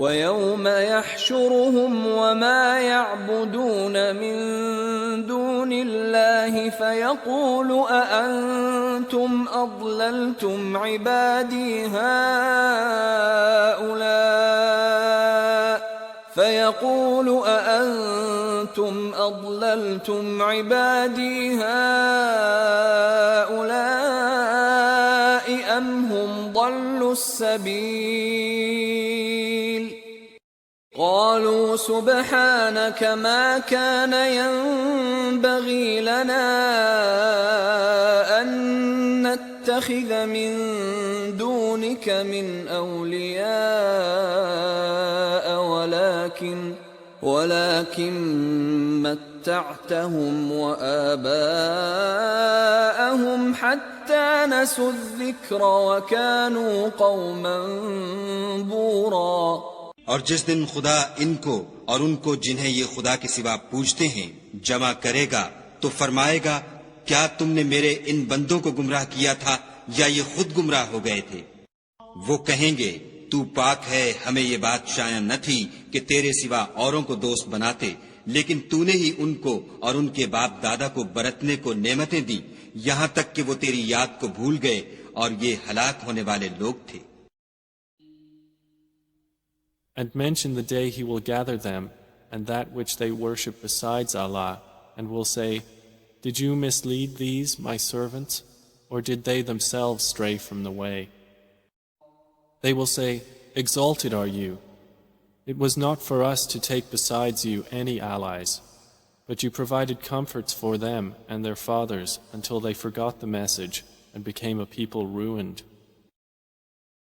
وَيَوْمَ يَحْشُرُهُمْ وَمَا يَعْبُدُونَ مِن دُونِ اللَّهِ فَيَقُولُ أَأَنْتُمْ أَضْلَلْتُمْ عِبَادِي هَؤُلَاءِ أَمْ هُمْ ضَلُّوا السَّبِيلَ قالوا سبحانك ما كان ينبغي لنا أن نتخذ من دونك من أولياء ولكن متعتهم وآباءهم حتى نسوا الذكر وكانوا قوما بورا. اور جس دن خدا ان کو اور ان کو جنہیں یہ خدا کے سوا پوجتے ہیں جمع کرے گا تو فرمائے گا کیا تم نے میرے ان بندوں کو گمراہ کیا تھا یا یہ خود گمراہ ہو گئے تھے؟ وہ کہیں گے تو پاک ہے، ہمیں یہ بات شایان نہ تھی کہ تیرے سوا اوروں کو دوست بناتے، لیکن تو نے ہی ان کو اور ان کے باپ دادا کو برتنے کو نعمتیں دی، یہاں تک کہ وہ تیری یاد کو بھول گئے اور یہ ہلاک ہونے والے لوگ تھے. And mention the day he will gather them and that which they worship besides Allah, and will say, Did you mislead these, my servants, or did they themselves stray from the way? They will say, Exalted are you. It was not for us to take besides you any allies, but you provided comforts for them and their fathers until they forgot the message and became a people ruined.